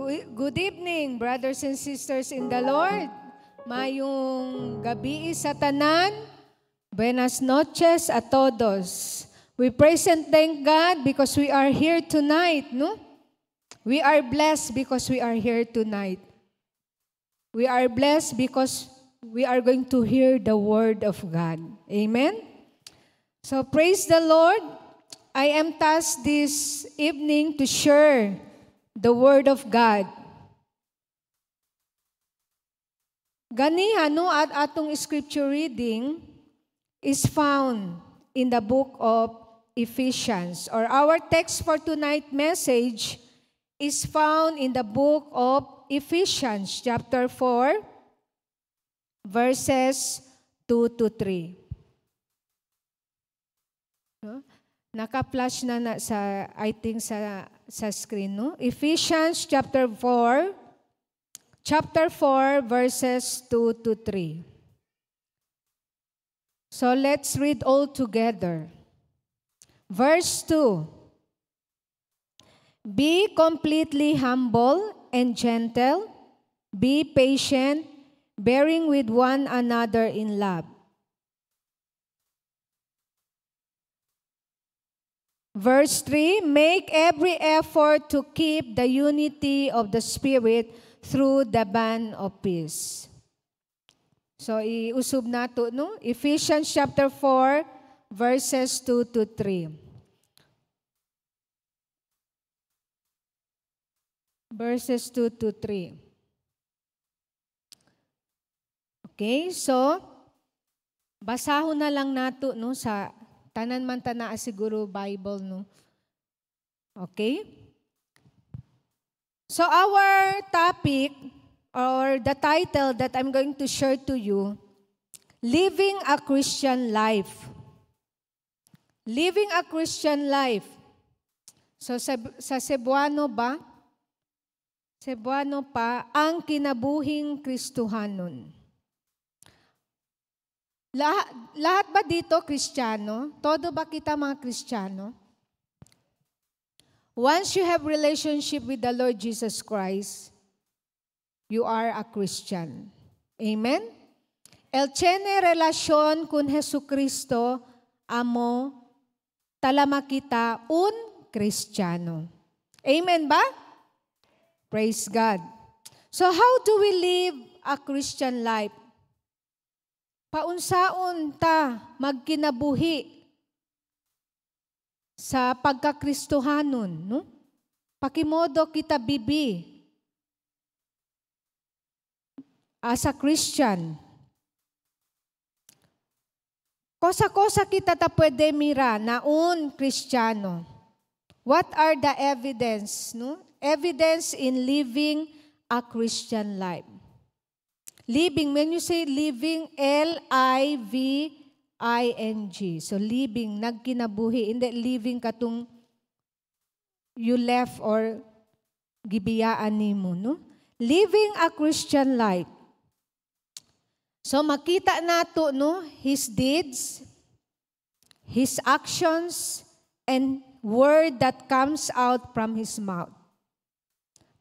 Good evening, brothers and sisters in the Lord. Mayong gabi sa tanan. Buenas noches a todos. We praise and thank God because we are here tonight, no? We are blessed because we are here tonight. We are blessed because we are going to hear the word of God. Amen? So praise the Lord. I am tasked this evening to share the word of God. Ganiha, no, at atong scripture reading is found in the book of Ephesians, or our text for tonight message is found in the book of Ephesians chapter 4 verses 2 to 3. No? Naka-flash na sa, I think, sa screen, no? Ephesians chapter 4 verses 2 to 3. So let's read all together. Verse 2. Be completely humble and gentle. Be patient, bearing with one another in love. Verse 3, make every effort to keep the unity of the Spirit through the bond of peace. So, iusub nato, no? Ephesians chapter 4, verses 2 to 3. Verses 2 to 3. Okay, so, basahon na lang nato, no, sa tanan man ta naa siguro Bible, no? Okay? So our topic or the title that I'm going to share to you, Living a Christian Life. Living a Christian Life. So sa Cebuano ba? Cebuano pa, ang kinabuhing Kristohanon. Lahat ba dito Kristiyano? Todo ba kita mga Kristiyano? Once you have relationship with the Lord Jesus Christ, you are a Christian. Amen? El tiene relasyon kun Jesucristo, amo, talama kita un Kristiyano. Amen ba? Praise God. So how do we live a Christian life? Paunsaon ta magkinabuhi sa pagkakristohanon, no? Pakimodo kita bibi as a Christian. Kosa-kosa kita ta pwede mira na un Kristiyano. What are the evidence, no? Evidence in living a Christian life. Living, when you say living, L-I-V-I-N-G. So living, nagkinabuhi. Hindi living katong you left or gibiyaan nimo, no? Living a Christian life. So makita nato, no, his deeds, his actions, and word that comes out from his mouth.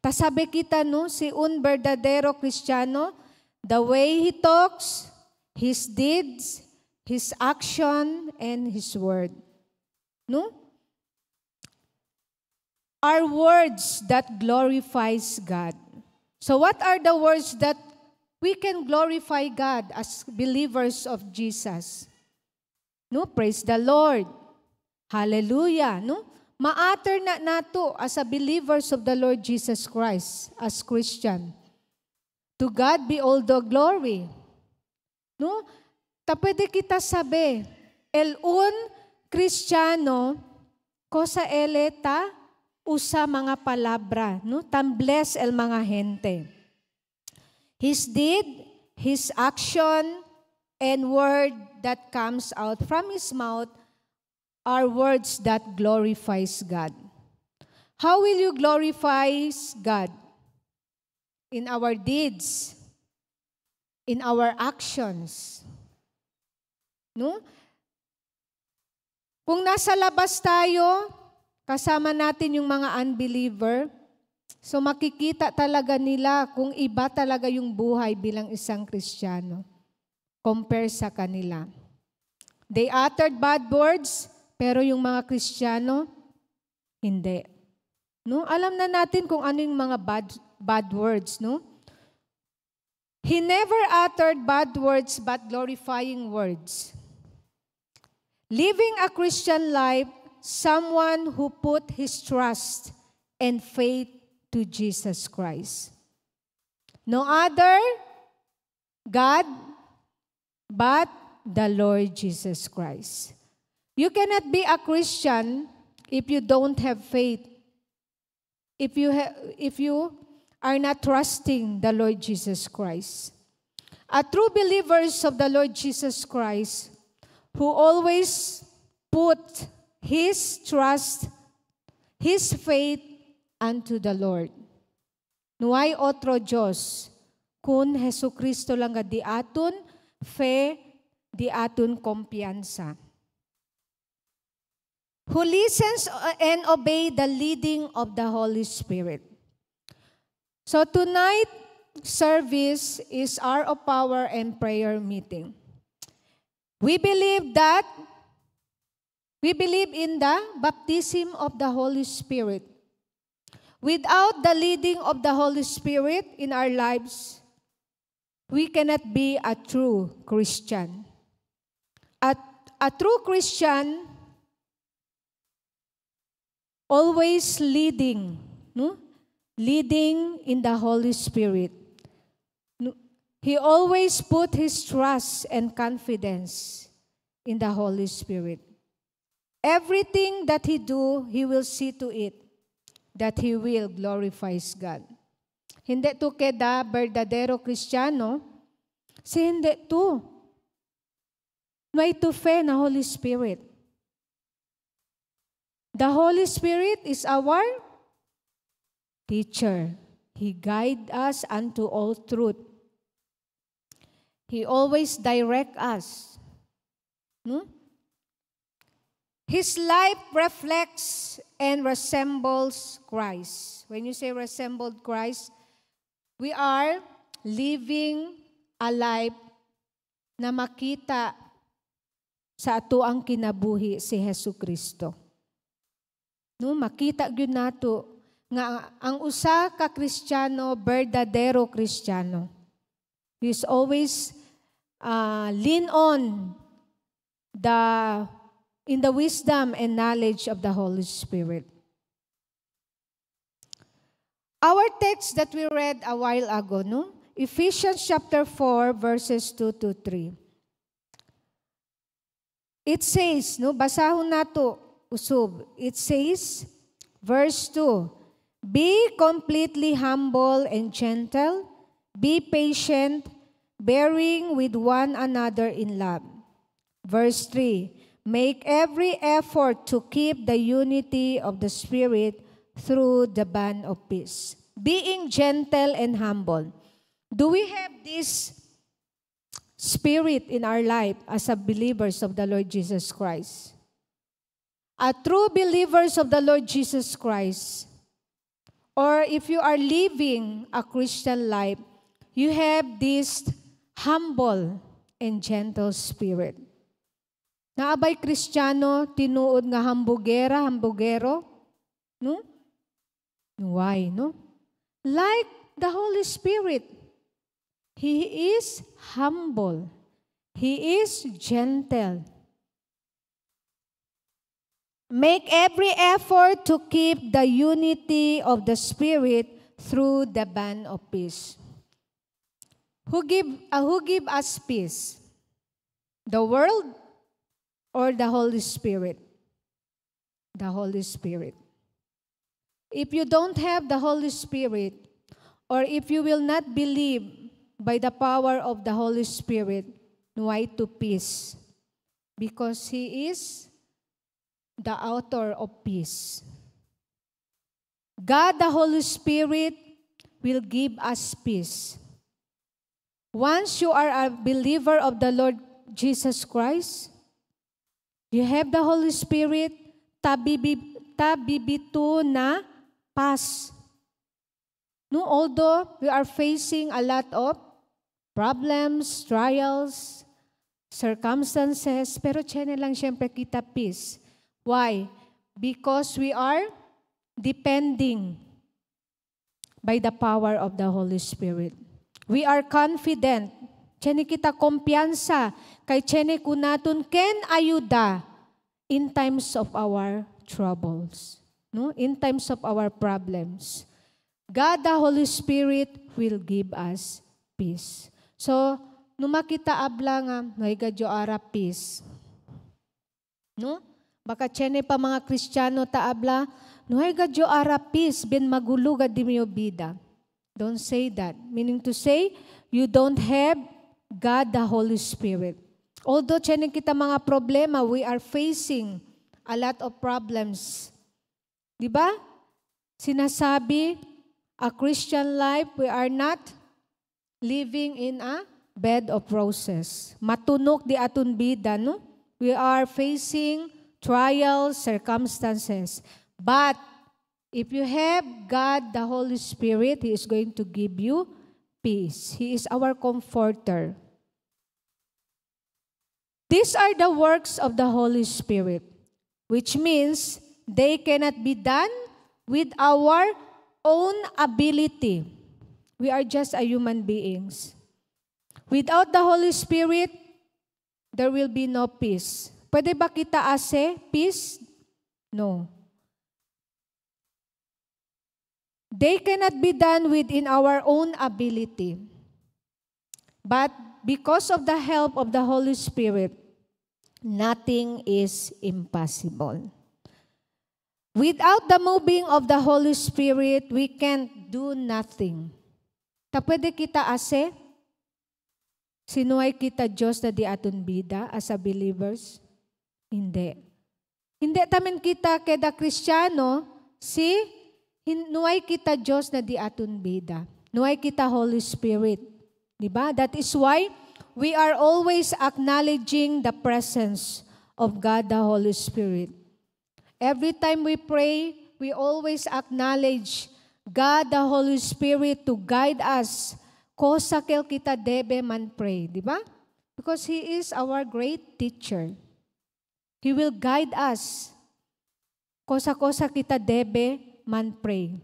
Tasabi kita, no, si un verdadero Kristiyano, the way he talks, his deeds, his action, and his word. No? Are words that glorifies God. So what are the words that we can glorify God as believers of Jesus? No? Praise the Lord. Hallelujah. No? Ma-utter na nato as a believers of the Lord Jesus Christ, as Christian. To God be all the glory. No? Pwede kita sabi, el un Kristiyano, cosa eleta, usa mga palabra, no? Tambles el mga gente. His deed, his action, and word that comes out from his mouth are words that glorifies God. How will you glorify God? In our deeds, in our actions. No? Kung nasa labas tayo, kasama natin yung mga unbeliever, So makikita talaga nila kung iba talaga yung buhay bilang isang Kristiyano compare sa kanila. They uttered bad words, pero yung mga Kristiyano, hindi. No? Alam na natin kung ano yung mga bad words, no? He never uttered bad words but glorifying words. Living a Christian life, someone who put his trust and faith to Jesus Christ. No other God but the Lord Jesus Christ. You cannot be a Christian if you don't have faith. If you are not trusting the Lord Jesus Christ. A true believers of the Lord Jesus Christ who always put his trust, his faith unto the Lord. Nuay otro Diyos, kun Jesucristo lang di aton fe, di aton kumpiyansa. Who listens and obey the leading of the Holy Spirit. So tonight, service is Hour of Power and Prayer meeting. We believe in the baptism of the Holy Spirit. Without the leading of the Holy Spirit in our lives, we cannot be a true Christian. A true Christian always leading, no? Leading in the Holy Spirit. He always put his trust and confidence in the Holy Spirit. Everything that he do, he will see to it that he will glorify God. Hindi to keda verdadero Kristiyano, si hindi to. May to fe na Holy Spirit. The Holy Spirit is our teacher. He guides us unto all truth. He always directs us. His life reflects and resembles Christ. When you say resembled Christ, we are living a life na makita sa ato ang kinabuhi si Jesucristo. No, makita gyud nato nga ang usa ka Kristiyano, verdadero Kristiyano. He is always lean on in the wisdom and knowledge of the Holy Spirit. Our text that we read a while ago, no? Ephesians chapter 4, verses 2 to 3. It says, no, basahon nato usub. It says, verse 2, be completely humble and gentle, be patient, bearing with one another in love. Verse 3, make every effort to keep the unity of the Spirit through the bond of peace. Being gentle and humble. Do we have this spirit in our life as a believers of the Lord Jesus Christ? A true believers of the Lord Jesus Christ, or if you are living a Christian life, you have this humble and gentle spirit. Naabay Kristiyano, tinuod nga hambugero, no? Why, no? Like the Holy Spirit, He is humble. He is gentle. Make every effort to keep the unity of the Spirit through the bond of peace. Who give us peace? The world or the Holy Spirit? The Holy Spirit. If you don't have the Holy Spirit, or if you will not believe by the power of the Holy Spirit, why to peace? Because He is the author of peace. God, the Holy Spirit, will give us peace. Once you are a believer of the Lord Jesus Christ, you have the Holy Spirit, tabibito na paz. No, although we are facing a lot of problems, trials, circumstances, pero tiyan lang siyempre kita peace. Why? Because we are depending by the power of the Holy Spirit. We are confident. Tiyan kita kumpiyansa kay tiyan kunaton ken ayuda in times of our troubles. No? In times of our problems. God, the Holy Spirit, will give us peace. So, nung makita abla nga, may gadyo ara peace. No? Baka tiyan pa mga Kristiyano taabla, no hay gadyo ara peace, bin magulugad di mo bida. Don't say that. Meaning to say, you don't have God, the Holy Spirit. Although tiyan kita mga problema, we are facing a lot of problems. Diba? Sinasabi, a Christian life, we are not living in a bed of roses. Matunok di aton bida, no? We are facing trials, circumstances. But if you have God, the Holy Spirit, He is going to give you peace. He is our comforter. These are the works of the Holy Spirit, which means they cannot be done with our own ability. We are just a human beings. Without the Holy Spirit, there will be no peace. Pwede ba kita ase peace? No. They cannot be done within our own ability. But because of the help of the Holy Spirit, nothing is impossible. Without the moving of the Holy Spirit, we can't do nothing. Ta pwede kita ase? Sinuay kita Diyos na di aton bida as a believers? Hindi. Hindi tamin kita keda Kristiyano, nuay kita Diyos na di aton bida. Nuay kita Holy Spirit. Diba? That is why we are always acknowledging the presence of God the Holy Spirit. Every time we pray, we always acknowledge God the Holy Spirit to guide us. Kosa kel kita debe man pray, di ba? Because He is our great teacher. He will guide us. Kosa kita debe man pray.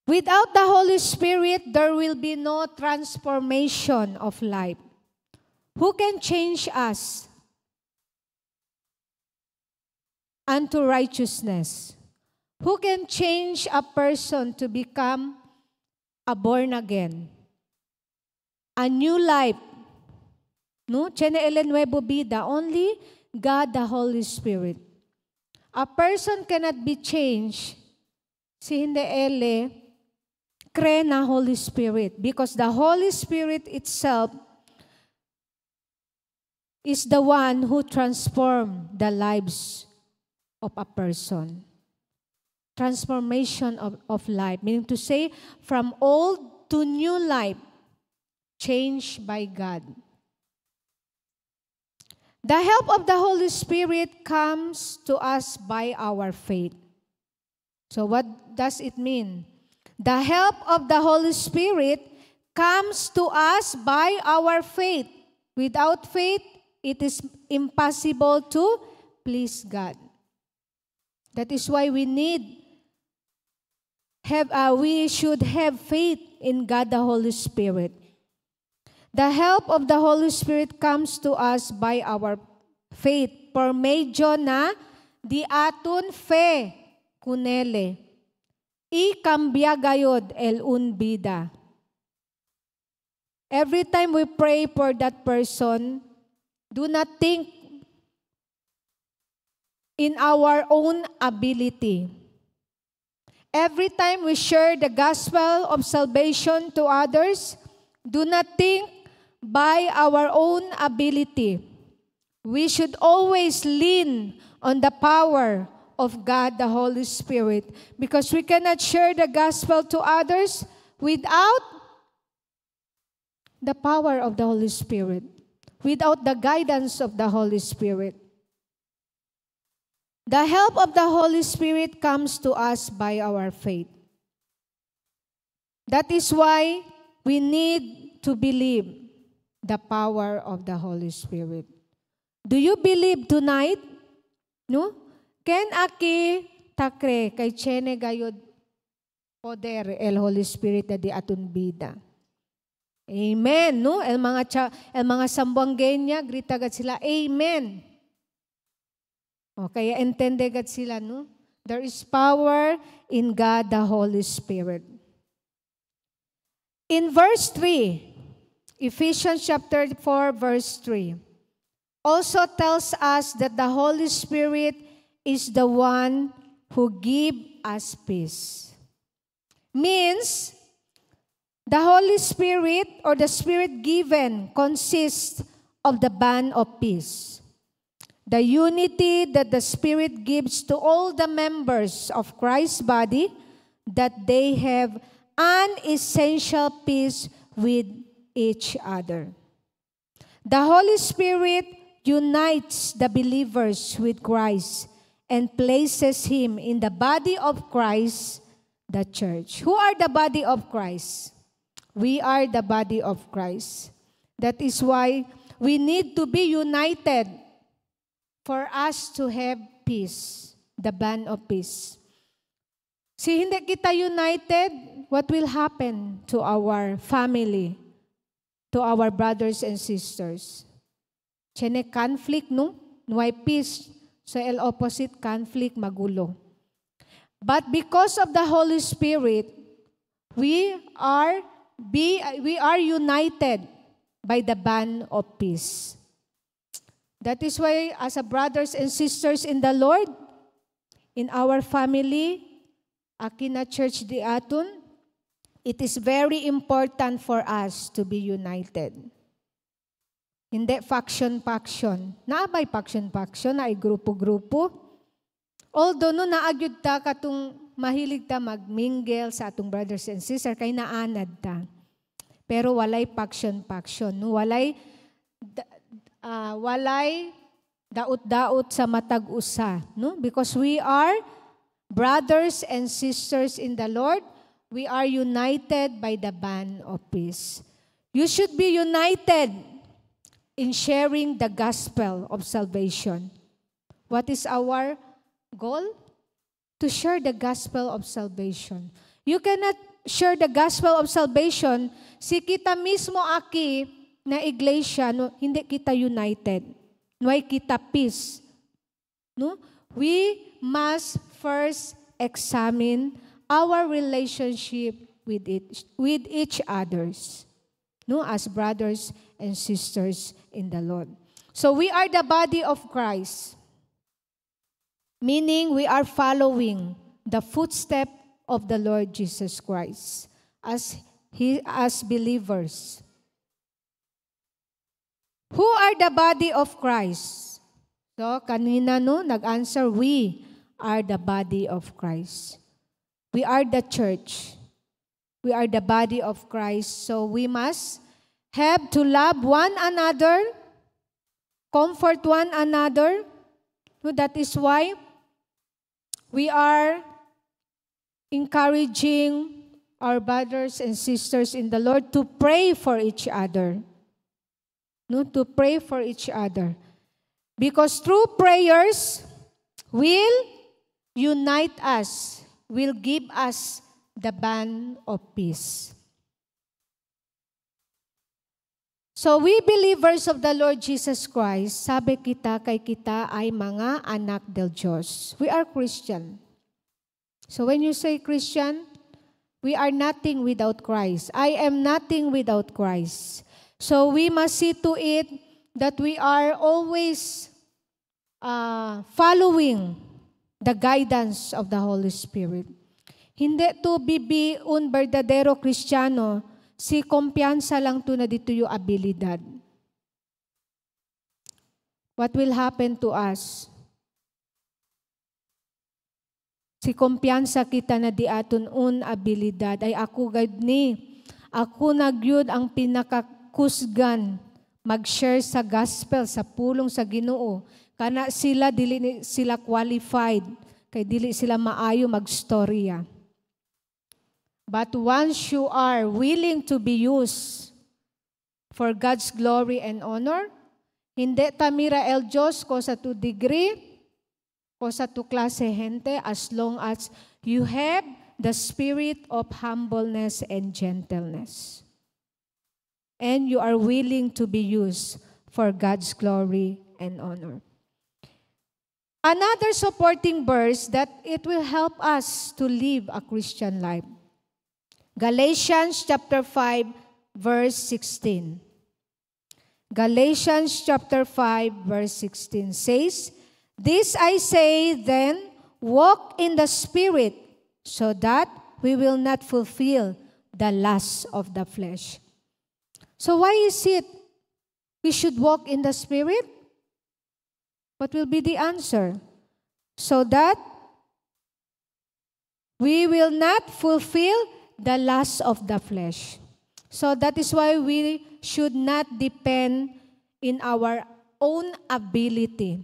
Without the Holy Spirit, there will be no transformation of life. Who can change us unto righteousness? Who can change a person to become a born again? A new life. No? Tiene el nuevo vida. Only God the Holy Spirit. A person cannot be changed si hindi ele cree na Holy Spirit. Because the Holy Spirit itself is the one who transforms the lives of a person. Transformation of life. Meaning to say, from old to new life, changed by God. The help of the Holy Spirit comes to us by our faith. So what does it mean? The help of the Holy Spirit comes to us by our faith. Without faith, it is impossible to please God. That is why we should have faith in God the Holy Spirit. The help of the Holy Spirit comes to us by our faith. Por medyo na di aton fe kunele. I cambia gayod el un vida. Every time we pray for that person, do not think in our own ability. Every time we share the gospel of salvation to others, do not think by our own ability. We should always lean on the power of God, the Holy Spirit, because we cannot share the gospel to others without the power of the Holy Spirit, without the guidance of the Holy Spirit. The help of the Holy Spirit comes to us by our faith. That is why we need to believe the power of the Holy Spirit. Do you believe tonight? No? Ken aki takre kay chene gayod poder el Holy Spirit na di aton bida. Amen. No? El mga sambuanggenya, grita agad sila, Amen. O, kaya entende agad sila, no? There is power in God, the Holy Spirit. In verse 3, Ephesians chapter 4, verse 3, also tells us that the Holy Spirit is the one who gives us peace. Means, the Holy Spirit or the Spirit given consists of the bond of peace. The unity that the Spirit gives to all the members of Christ's body, that they have an essential peace with each other. The Holy Spirit unites the believers with Christ and places Him in the body of Christ, the church. Who are the body of Christ? We are the body of Christ. That is why we need to be united for us to have peace, the bond of peace. Si hindi kita united, what will happen to our family, to our brothers and sisters? Chene conflict, no? Why peace? So el opposite, conflict, magulo. But because of the Holy Spirit, we are united by the bond of peace. That is why, as a brothers and sisters in the Lord, in our family, Akina Church di aton, it is very important for us to be united. Hindi faction. Naabay faction, ay grupo-grupo. Although no naagyud ta katong mahilig ta magmingle sa atong brothers and sisters, kay naanad ta. Pero walay faction. No? Walay daot-daot sa matag usa, no? Because we are brothers and sisters in the Lord, we are united by the bond of peace. You should be united in sharing the gospel of salvation. What is our goal? To share the gospel of salvation. You cannot share the gospel of salvation si kita mismo aki na iglesia, no, hindi kita united. Nuay kita peace. No? We must first examine our relationship with each others, no, as brothers and sisters in the Lord. So we are the body of Christ, meaning we are following the footstep of the Lord Jesus Christ as believers. Who are the body of Christ? So, kanina no, nag-answer, we are the body of Christ. We are the church. We are the body of Christ. So, we must have to love one another, comfort one another. So, that is why we are encouraging our brothers and sisters in the Lord to pray for each other. No, to pray for each other. Because through prayers will unite us, will give us the bond of peace. So we believers of the Lord Jesus Christ, sabi kita kay kita ay mga anak del Diyos. We are Christian. So when you say Christian, we are nothing without Christ. I am nothing without Christ. So we must see to it that we are always following the guidance of the Holy Spirit. Hindi to bibi un verdadero Kristiyano, si kumpiyansa lang to na dito yung abilidad. What will happen to us? Si kumpiyansa kita na di aton un abilidad, ay ako gad ni, ako nagyud ang pinakakusgan mag-share sa gospel, sa pulong sa Ginoo. Kana sila, dili sila qualified, kay dili sila maayo magstorya. But once you are willing to be used for God's glory and honor, hindi ta mirael Diyos ko sa to degree, ko sa to klase gente, as long as you have the spirit of humbleness and gentleness. And you are willing to be used for God's glory and honor. Another supporting verse that it will help us to live a Christian life. Galatians chapter 5, verse 16. Galatians chapter 5, verse 16 says, "This I say then, walk in the Spirit, so that we will not fulfill the lusts of the flesh." So why is it we should walk in the Spirit? What will be the answer? So that we will not fulfill the lust of the flesh. So that is why we should not depend in our own ability.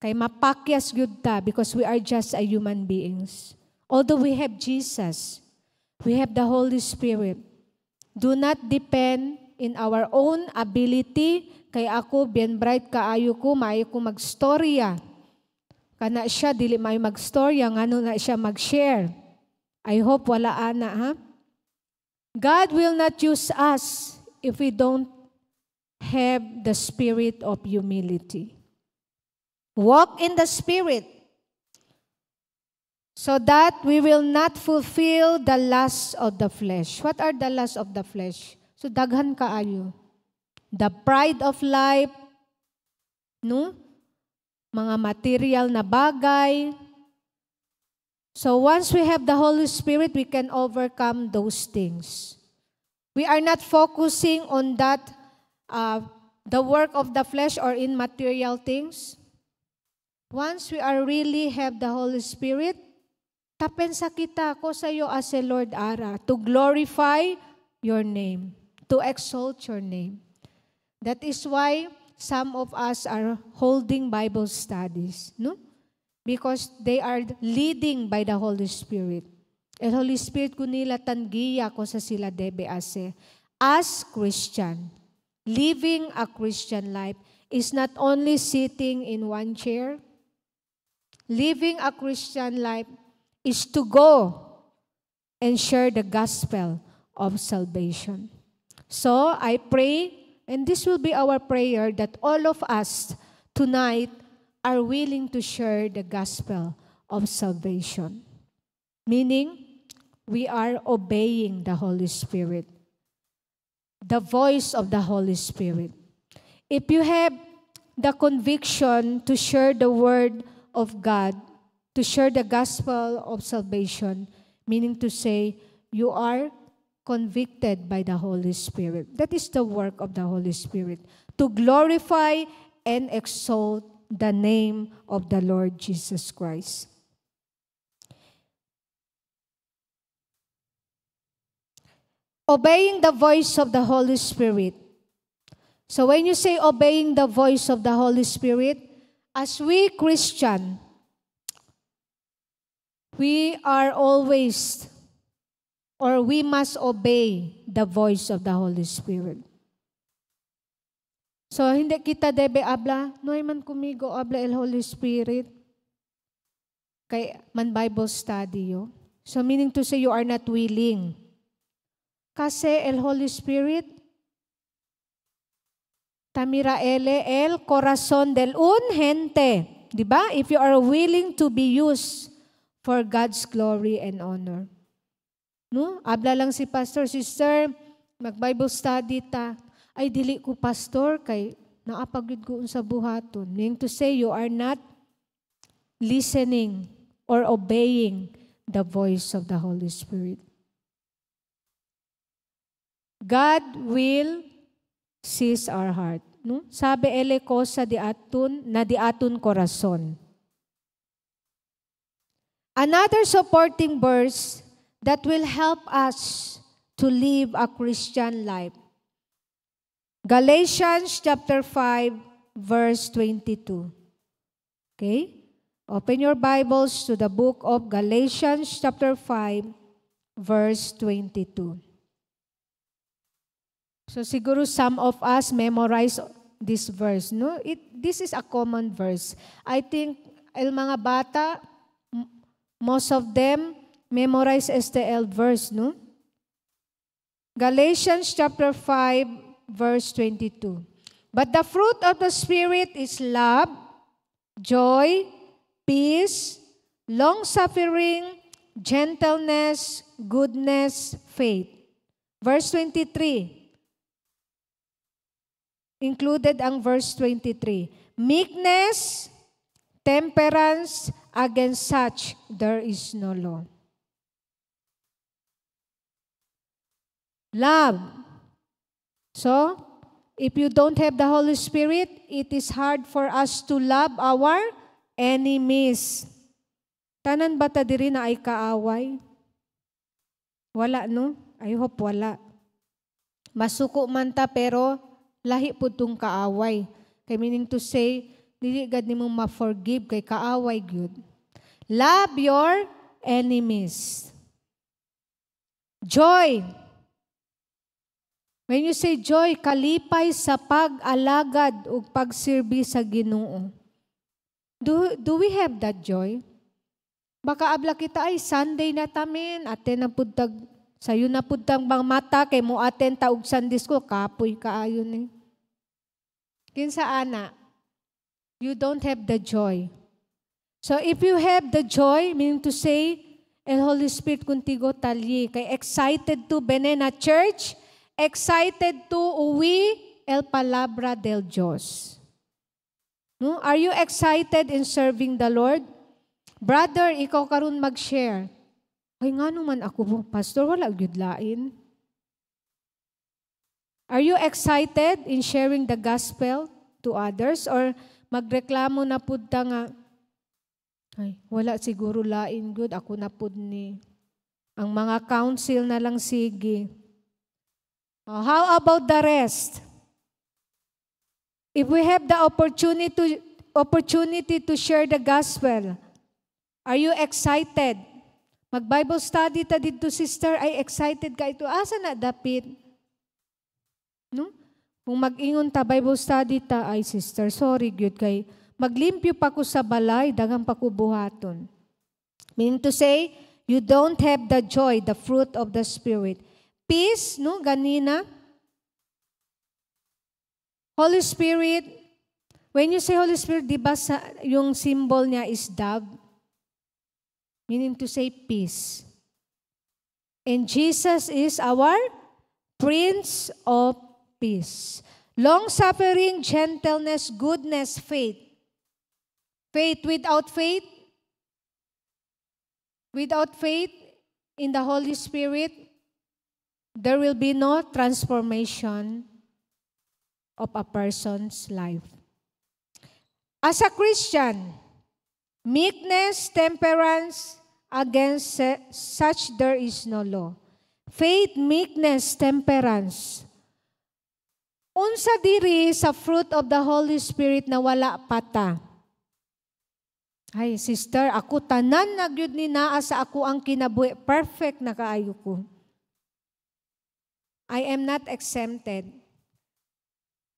Kay mapakyas gyud ta because we are just a human beings. Although we have Jesus, we have the Holy Spirit. Do not depend in our own ability. Kay ako, bien bright kaayo ko, maayo ko magstorya. Kana siya, dili maayo magstorya, ngano na siya mag-share. I hope wala ana, ha? God will not use us if we don't have the spirit of humility. Walk in the Spirit so that we will not fulfill the lusts of the flesh. What are the lusts of the flesh? So daghan kaayo. The pride of life, no? Mga material na bagay. So once we have the Holy Spirit, we can overcome those things. We are not focusing on that, the work of the flesh or in material things. Once we are really have the Holy Spirit, tapensa kita ko sa iyo as a Lord Ara, to glorify your name, to exalt your name. That is why some of us are holding Bible studies, no? Because they are leading by the Holy Spirit. El Holy Spirit kunila tangiya ko sa sila debe ase. As Christian, living a Christian life is not only sitting in one chair. Living a Christian life is to go and share the gospel of salvation. So I pray, and this will be our prayer, that all of us tonight are willing to share the gospel of salvation. Meaning, we are obeying the Holy Spirit, the voice of the Holy Spirit. If you have the conviction to share the word of God, to share the gospel of salvation, meaning to say, you are convicted by the Holy Spirit. That is the work of the Holy Spirit, to glorify and exalt the name of the Lord Jesus Christ. Obeying the voice of the Holy Spirit. So when you say obeying the voice of the Holy Spirit, as we Christian, we are always, or we must obey the voice of the Holy Spirit. So, hindi kita debe abla, noy man kumigo abla el Holy Spirit. Kay man Bible study yo. So, meaning to say you are not willing. Kasi el Holy Spirit, tamira ele el corazón del un gente. Diba? If you are willing to be used for God's glory and honor. No? Abla lang si pastor, sister, mag-Bible study ta. Ay, dili ko pastor, kay naapagod ko sa buhaton. Meaning to say, you are not listening or obeying the voice of the Holy Spirit. God will seize our heart. No? Sabi ele ko sa diaton, na diaton korason. Another supporting verse that will help us to live a Christian life. Galatians chapter 5, verse 22. Okay? Open your Bibles to the book of Galatians chapter 5, verse 22. So siguro some of us memorize this verse, no? This is a common verse. I think ang mga bata, most of them memorize STL verse, no? Galatians chapter 5, verse 22. But the fruit of the Spirit is love, joy, peace, long-suffering, gentleness, goodness, faith. Verse 23. Included ang verse 23. Meekness, temperance, against such there is no law. Love. So, if you don't have the Holy Spirit, it is hard for us to love our enemies. Tanan ba ta diri na ay kaaway? Wala, no? I hope wala. Masuko man ta pero lahi po itong kaaway. Kay meaning to say, dili gad nimong ma-forgive kay kaaway gyud. Love your enemies. Joy. When you say joy, kalipay sa pag-alagad o pagsirbi sa Ginoo. Do we have that joy? Baka abla kita ay Sunday na tamin, aten na pudtag sayo na pudtang bang mata kay mo aten taog Sunday school, kapoy kaayon eh. Kinsa ana, you don't have the joy. So if you have the joy, meaning to say, el Holy Spirit contigo talye, kay excited to benen na church, excited to uwi el palabra del Diyos. No? Are you excited in serving the Lord? Brother, ikaw karon mag-share. Ay nga naman ako, pastor, wala gyud lain. Are you excited in sharing the gospel to others? Or magreklamo na pud ta nga, ay, wala siguro lain good, ako na pud ni. Ang mga council na lang sige. How about the rest? If we have the opportunity to share the gospel, are you excited? Mag-Bible study ta dito, sister, ay excited ka ito. Asa na dapit? No? Kung mag-ingon ta, Bible study ta, ay sister, sorry, gyud kay maglimpyo pa ko sa balay, dagang pa ko buhaton. Meaning to say, you don't have the joy, the fruit of the Spirit. Peace, no, ganina. Holy Spirit, when you say Holy Spirit, di ba yung symbol niya is dove? Meaning to say peace. And Jesus is our Prince of Peace. Long-suffering, gentleness, goodness, faith. Faith without faith in the Holy Spirit, there will be no transformation of a person's life. As a Christian, meekness, temperance, against such there is no law. Faith, meekness, temperance. Unsa diri sa fruit of the Holy Spirit na wala pata? Ay, sister, ako tanan na gyud ni naa sa ako ang kinabuhi. Perfect na kaayo ko. I am not exempted.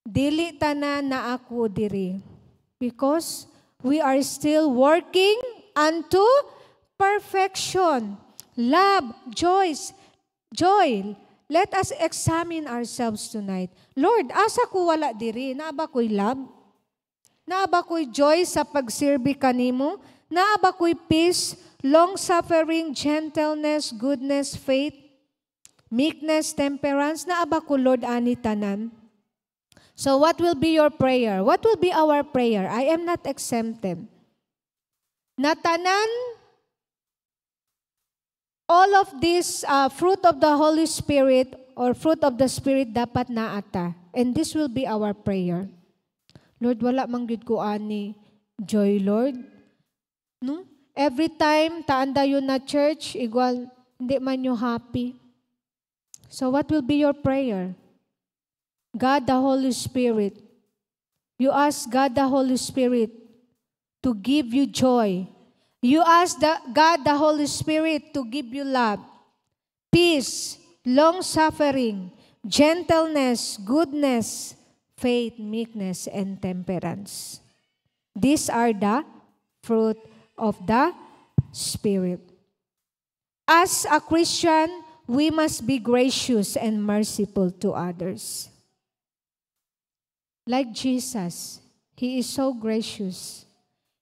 Dili tanan na ako diri. Because we are still working unto perfection. Love, joy. Let us examine ourselves tonight. Lord, asa ko wala diri? Naa ba ko'y love? Naa ba ko'y joy sa pagsirbi kanimo? Naa ba ko'y peace, long-suffering, gentleness, goodness, faith, meekness, temperance? Naa ba ko, Lord, ani tanan? So what will be your prayer? What will be our prayer? I am not exempted. Natanan, all of this fruit of the Holy Spirit or fruit of the Spirit dapat naata. And this will be our prayer. Lord, wala man gyud ko ani joy, Lord. No? Every time taanda yun na church, igual hindi man you happy. So what will be your prayer? God the Holy Spirit. You ask God the Holy Spirit to give you joy. You ask God the Holy Spirit to give you love. peace, long-suffering, gentleness, goodness, faith, meekness, and temperance. These are the fruit of the Spirit. As a Christian, we must be gracious and merciful to others. Like Jesus, He is so gracious.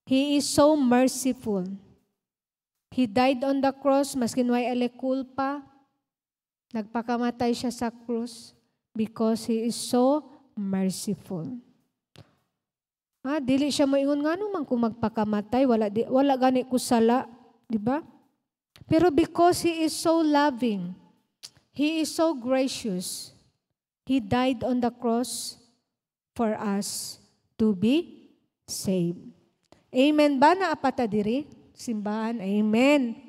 He is so merciful. He died on the cross, maskin way elekulpa. Nagpakamatay siya sa krus because He is so merciful. Dili siya moingon nga naman kung magpakamatay, wala gani kusala, di ba? Pero because He is so loving, He is so gracious, He died on the cross for us to be saved. Amen ba na apata diri? Simbahan, amen.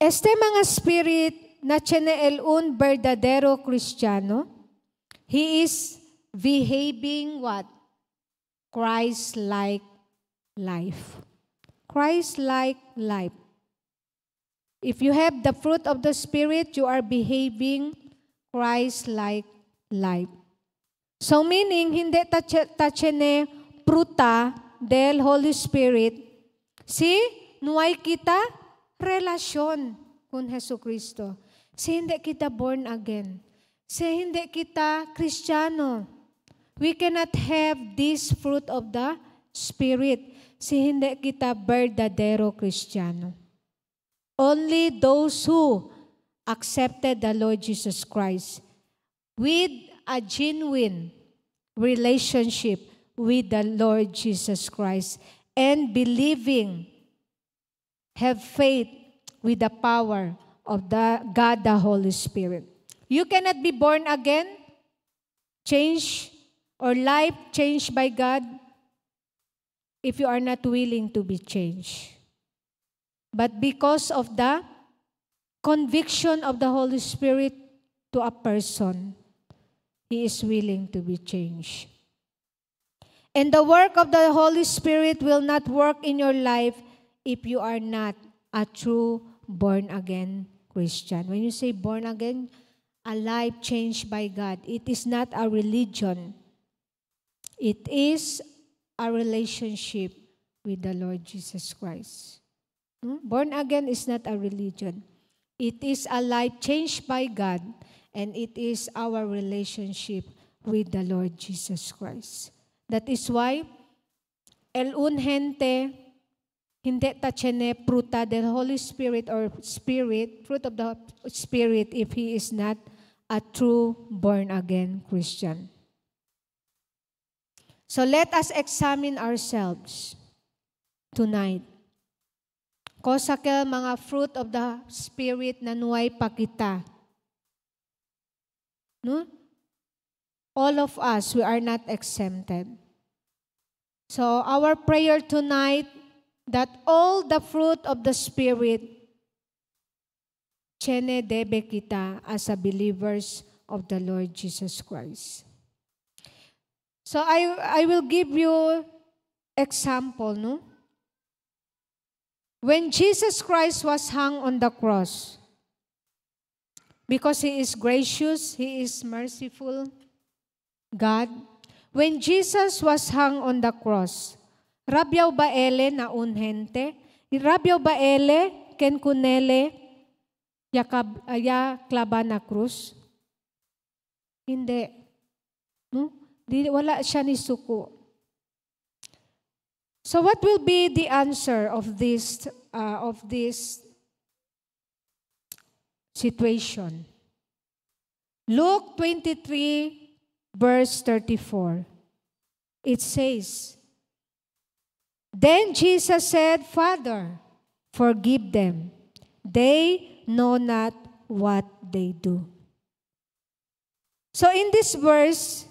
Este mga spirit na tineelun verdadero Kristiyano, he is behaving what? Christ-like life. Christ-like life. If you have the fruit of the Spirit, you are behaving Christ-like life. So meaning, hindi ta tiene pruta del Holy Spirit, si nuay kita relasyon kun Jesucristo. Si hindi kita born again. Si hindi kita Kristiyano. We cannot have this fruit of the Spirit. Si hindi kita verdadero Kristiyano. Only those who accepted the Lord Jesus Christ with a genuine relationship with the Lord Jesus Christ and believing, have faith with the power of the God, the Holy Spirit. You cannot be born again, changed, or life changed by God if you are not willing to be changed. But because of the conviction of the Holy Spirit to a person, he is willing to be changed. And the work of the Holy Spirit will not work in your life if you are not a true born-again Christian. When you say born-again, a life changed by God, it is not a religion. It is a relationship with the Lord Jesus Christ. Born again is not a religion. It is a life changed by God, and it is our relationship with the Lord Jesus Christ. That is why, el un gente, hindi ta tiene pruta del Holy Spirit or Spirit, fruit of the Spirit, if he is not a true born-again Christian. So let us examine ourselves tonight. Kosa ka mga fruit of the Spirit na nuay pakita. No? All of us, we are not exempted. So our prayer tonight, that all the fruit of the Spirit, tiene debe kita as a believers of the Lord Jesus Christ. So I will give you example, no? When Jesus Christ was hung on the cross, because He is gracious, He is merciful, God, when Jesus was hung on the cross, rabyaw ba ele na unhente? Rabyaw ba ele ken kunele ya klaba na krus? Hindi. No? Wala siya ni suko. So what will be the answer of this situation? Luke 23, verse 34. It says, "Then Jesus said, 'Father, forgive them. They know not what they do.'" So in this verse,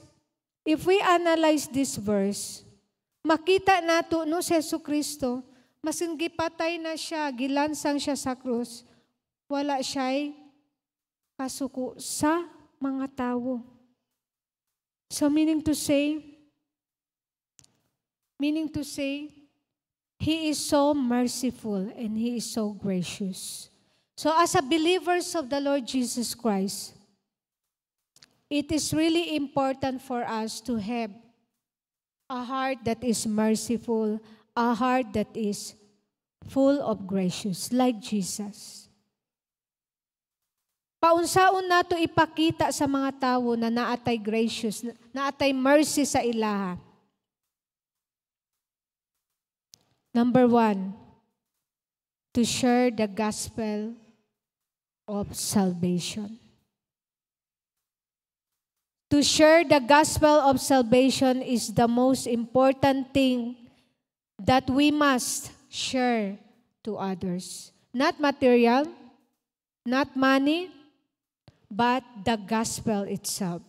if we analyze this verse, makita nato no si Jesucristo, masin gipatay na siya, gilansang siya sa krus, wala siya'y kasuko sa mga tao. So meaning to say, He is so merciful and He is so gracious. So as a believers of the Lord Jesus Christ, it is really important for us to have a heart that is merciful, a heart that is full of gracious, like Jesus. Paunsaon nato ipakita sa mga tao na naatay gracious, naatay mercy sa ilaha. Number 1, to share the gospel of salvation. To share the gospel of salvation is the most important thing that we must share to others. Not material, not money, but the gospel itself.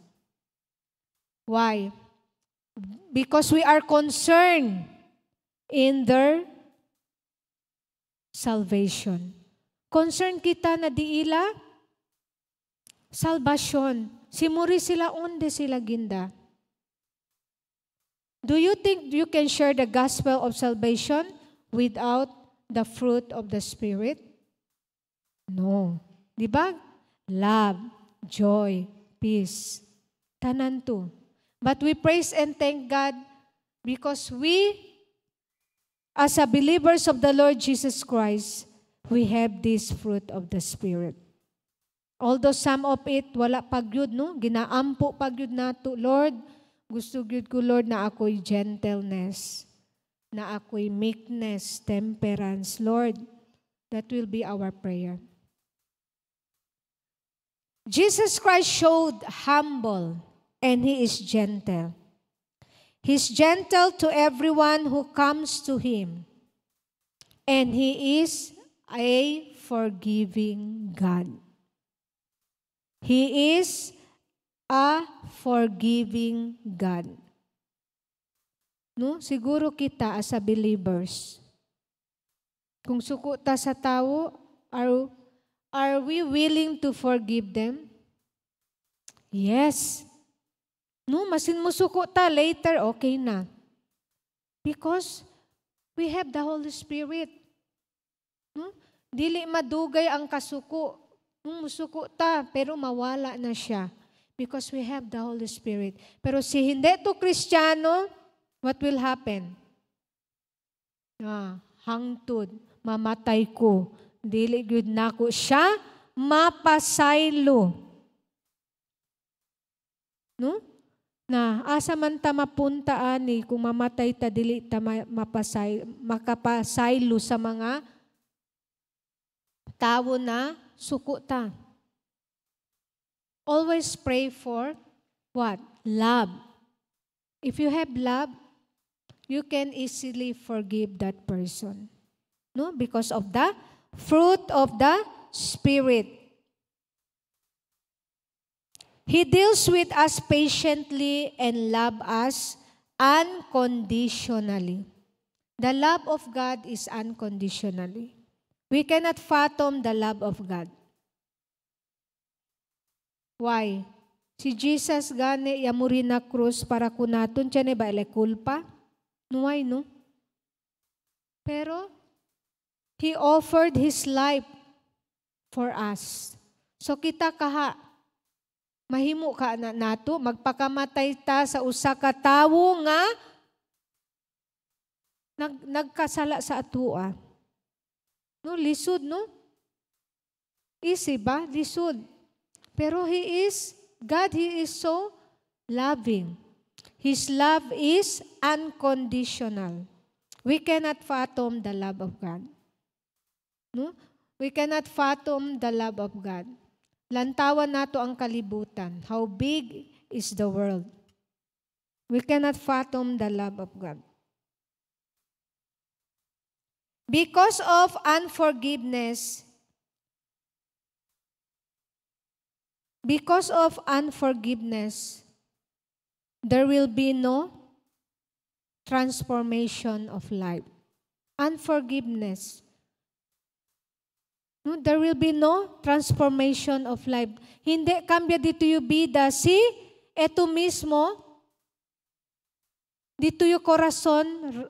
Why? Because we are concerned in their salvation. Concern kita na diila, salvation. Simuri sila onde sila ginda. Do you think you can share the gospel of salvation without the fruit of the Spirit? No. Di ba? Love, joy, peace. Tanan to. But we praise and thank God because we, as a believers of the Lord Jesus Christ, we have this fruit of the Spirit. Although some of it, wala pagyud, no? Ginaampo pagyud nato. Lord, gusto gyud ko, Lord, na ako'y gentleness, na ako'y meekness, temperance. Lord, that will be our prayer. Jesus Christ showed humble and He is gentle. He's gentle to everyone who comes to Him. And He is a forgiving God. He is a forgiving God. No? Siguro kita as a believers, kung suko ta sa tao, are we willing to forgive them? Yes. No, masin mo suko ta later, okay na. Because we have the Holy Spirit. No? Dili madugay ang kasuko. Musuko ta, pero mawala na siya. Because we have the Holy Spirit. Pero si hindi to Kristiyano, what will happen? Hangtod, mamatay ko. Dili gyud nako siya, mapasaylo. No? Na asa man ta mapunta ani kung mamatay ta dili ta makapasaylo sa mga tao na suko ta. Always pray for what? Love. If you have love, you can easily forgive that person. No? Because of the fruit of the Spirit. He deals with us patiently and loves us unconditionally. The love of God is unconditionally. We cannot fathom the love of God. Why? Si Jesus gani yamuri na krus para kunaton tiyan ba ele kulpa? Why no? Pero He offered His life for us. So kita kaha, mahimo ka na nato, magpakamatay ta sa usa ka tawo nga nagkasala sa atua. No, lisod, no? Easy ba? Lisod. Pero God, He is so loving. His love is unconditional. We cannot fathom the love of God. No? We cannot fathom the love of God. Lantawan nato ang kalibutan. How big is the world? We cannot fathom the love of God. Because of unforgiveness, there will be no transformation of life. Unforgiveness. No, there will be no transformation of life. Hindi cambia dito yung bida. Eto mismo, dito yung corazon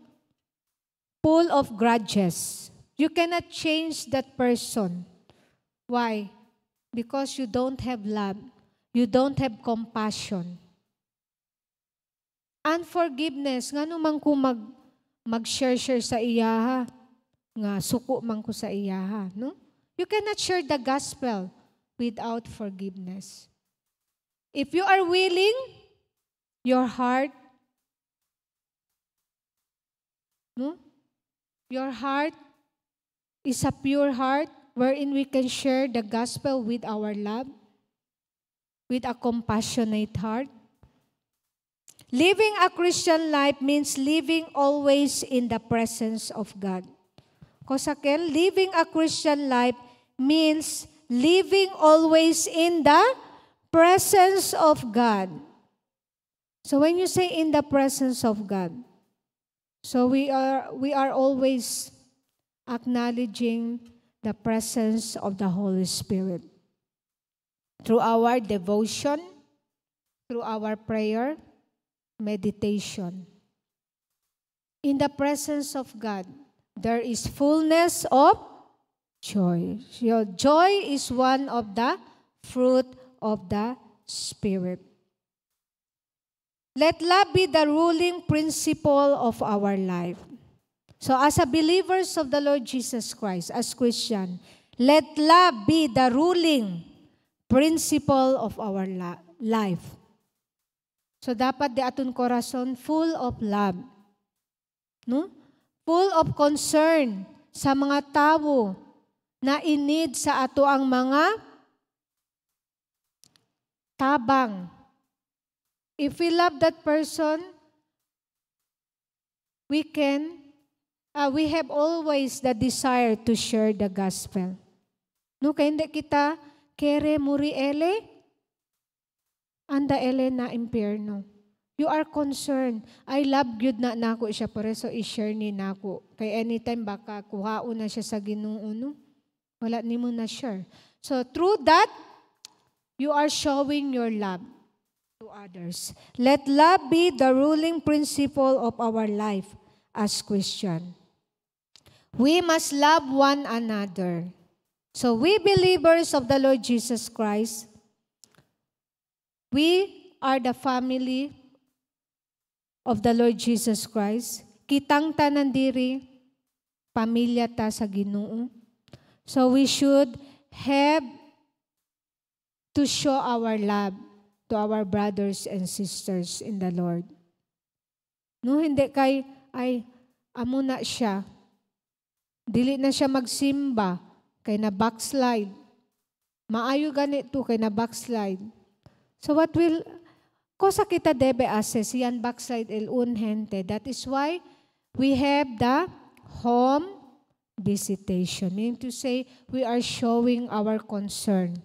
full of grudges. You cannot change that person. Why? Because you don't have love. You don't have compassion. Unforgiveness, nga naman ko mag-share sa iyaha, nga suko man ko sa iyaha, no? You cannot share the gospel without forgiveness. If you are willing, your heart, no? Your heart is a pure heart wherein we can share the gospel with our love, with a compassionate heart. Living a Christian life means living always in the presence of God. Kosakel, living a Christian life means living always in the presence of God. So when you say in the presence of God, so we are always acknowledging the presence of the Holy Spirit through our devotion, through our prayer, meditation. In the presence of God, there is fullness of joy. Your joy is one of the fruit of the Spirit. Let love be the ruling principle of our life. So as a believers of the Lord Jesus Christ, as Christian, let love be the ruling principle of our life. So dapat di aton korason full of love. No? Full of concern sa mga tao na inid sa ato ang mga tabang. If we love that person, we have always the desire to share the gospel. No, kaya hindi kita kere muri ele, anda ele na impyerno. You are concerned. I love good na nako siya pare so i-share ni nako. Kay anytime baka kuhaon na siya sa Ginoo no. Wala nimo na share. So through that you are showing your love to others. Let love be the ruling principle of our life as Christian. We must love one another. So we believers of the Lord Jesus Christ, we are the family of the Lord Jesus Christ. Kitang tanan diri, pamilya ta sa Ginoo. So we should have to show our love to our brothers and sisters in the Lord. No, hindi kay, amo na siya. Dili na siya magsimba, kay na backslide. Maayo ganito, kay na backslide. So what will, kosa kita debe assess, yan backslide el unhente. That is why we have the home visitation. Meaning to say, we are showing our concern.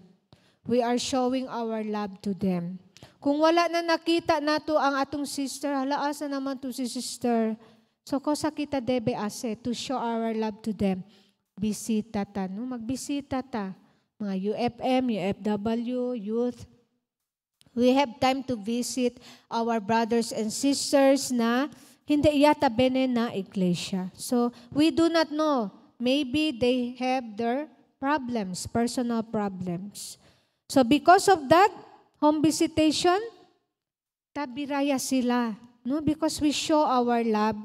We are showing our love to them. Kung wala na nakita nato ang atong sister, asa naman to si sister. So kosa kita debe ase to show our love to them. Bisita ta, no? Magbisita ta. Mga UFM, UFW, youth. We have time to visit our brothers and sisters na hindi yata bene na iglesia. So, we do not know. Maybe they have their problems, personal problems. So, because of that, home visitation, tabiraya sila. No? Because we show our love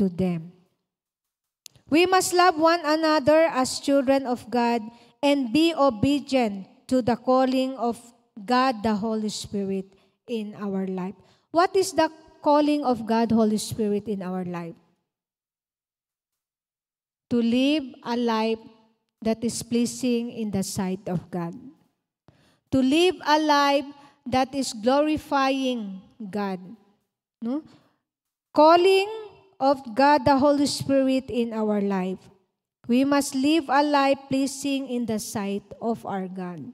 to them. We must love one another as children of God and be obedient to the calling of God, the Holy Spirit, in our life. What is the calling of God, Holy Spirit, in our life? To live a life that is pleasing in the sight of God. To live a life that is glorifying God. No? Calling of God, the Holy Spirit, in our life. We must live a life pleasing in the sight of our God.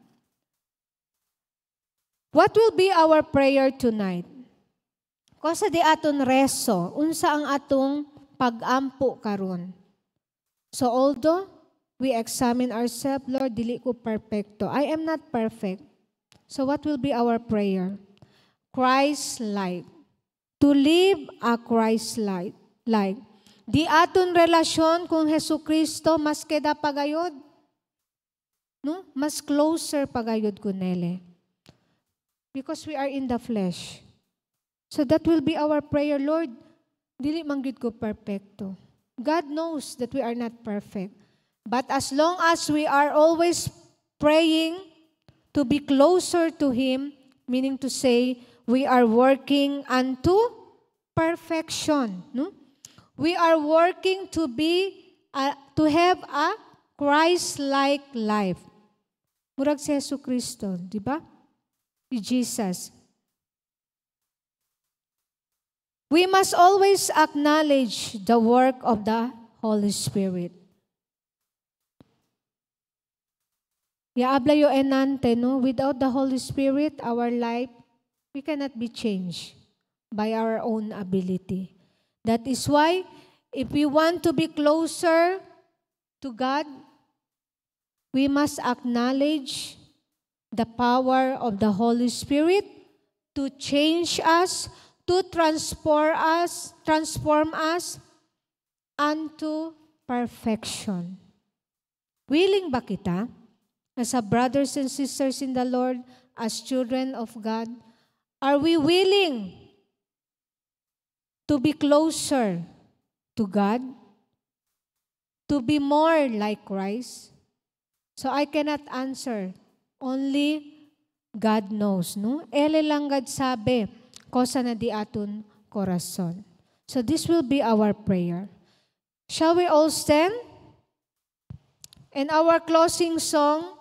What will be our prayer tonight? Kasi di aton reso, unsa ang atong pag-ampo karon. So although we examine ourselves, Lord, dili ko perfecto. I am not perfect. So what will be our prayer? Christ-like. To live a Christ-like. Di aton relasyon kung Jesucristo mas keda pagayod. No? Mas closer pagayod ko nele. Because we are in the flesh. So that will be our prayer, Lord, dili man gyud ko perfecto. God knows that we are not perfect. But as long as we are always praying to be closer to Him, meaning to say, we are working unto perfection. No? We are working to have a Christ-like life. Murag si Jesu Cristo, di ba? Si Jesus. We must always acknowledge the work of the Holy Spirit. Habla yo enante, no? Without the Holy Spirit, our life, we cannot be changed by our own ability. That is why, if we want to be closer to God, we must acknowledge the power of the Holy Spirit to change us, to transform us unto perfection. Willing ba kita, as a brothers and sisters in the Lord, as children of God, are we willing to be closer to God, to be more like Christ? So I cannot answer. Only God knows, no? Ele lang gad sabi, kosa na di aton korason. So this will be our prayer. Shall we all stand? And our closing song,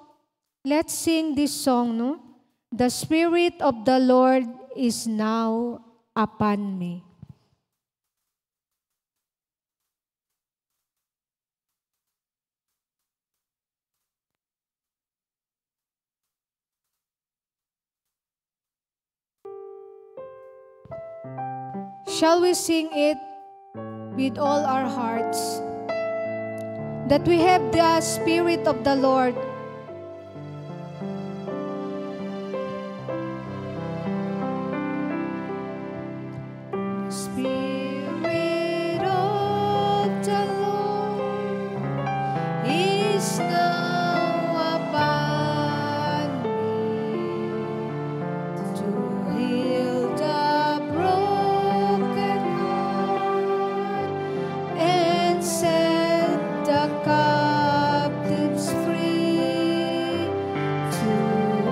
let's sing this song, no? The Spirit of the Lord is now upon me. Shall we sing it with all our hearts? That we have the Spirit of the Lord. Spirit of the Lord is now upon me to heal the broken heart and set the captives free, to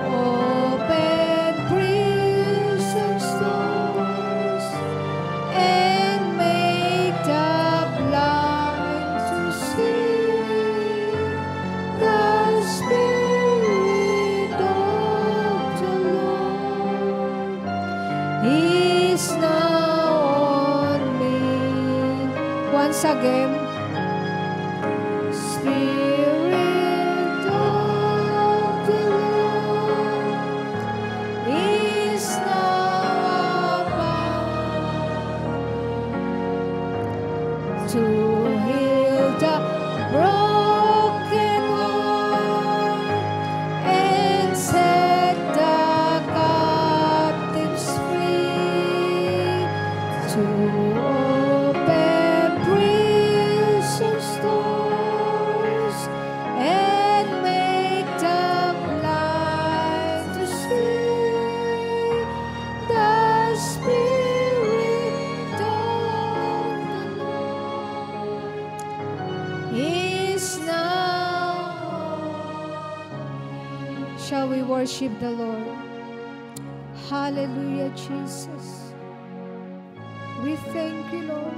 open prison doors and make the blind to see. The Spirit of the Lord is now on me. Once again, Spirit of the Lord is now upon to heal the broken heart and set the captives free, to open prison doors and make the blind to see. The Spirit of the Lord is now. Shall we worship the Lord? Hallelujah, Jesus. We thank you, Lord.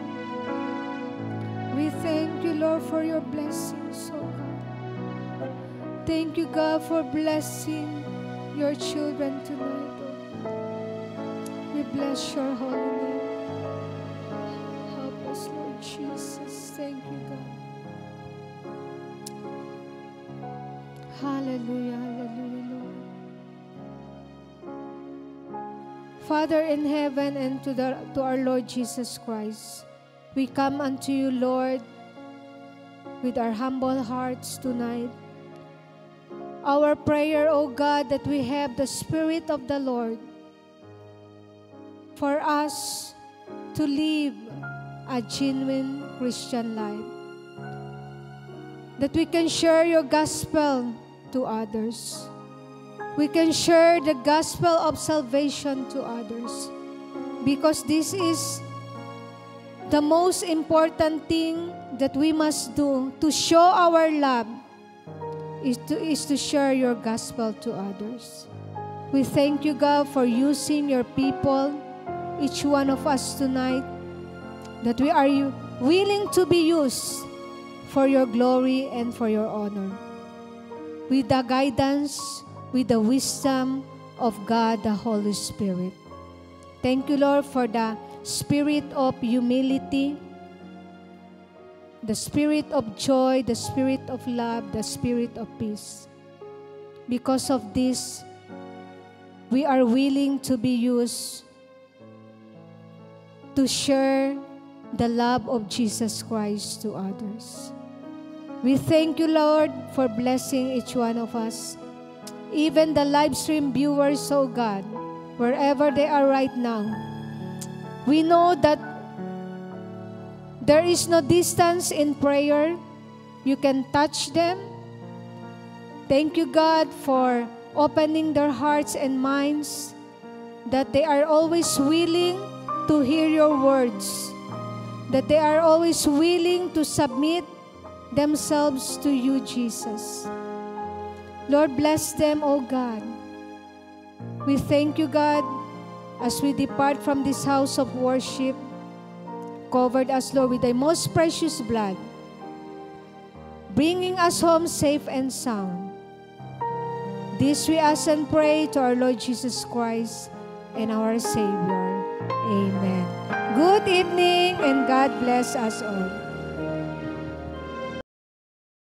We thank you, Lord, for your blessings, oh God. Thank you, God, for blessing your children tonight, oh God. We bless your holy name. Help us, Lord Jesus. Thank you, God. Hallelujah, hallelujah, Lord. Father in heaven and to our Lord Jesus Christ, we come unto you, Lord, with our humble hearts tonight. Our prayer, O God, that we have the Spirit of the Lord for us to live a genuine Christian life. That we can share your gospel to others. We can share the gospel of salvation to others, because this is the most important thing that we must do to show our love, is to share your gospel to others. We thank you, God, for using your people, each one of us tonight, that we are willing to be used for your glory and for your honor, with the guidance, with the wisdom of God, the Holy Spirit. Thank you, Lord, for the spirit of humility, the spirit of joy, the spirit of love, the spirit of peace. Because of this, we are willing to be used to share the love of Jesus Christ to others. We thank you, Lord, for blessing each one of us, even the live stream viewers, oh God, wherever they are right now. We know that there is no distance in prayer. You can touch them. Thank you, God, for opening their hearts and minds, that they are always willing to hear your words, that they are always willing to submit themselves to you, Jesus. Lord, bless them, oh God. We thank you, God, as we depart from this house of worship, covered us, Lord, with thy most precious blood, bringing us home safe and sound. This we ask and pray to our Lord Jesus Christ and our Savior. Amen. Good evening, and God bless us all.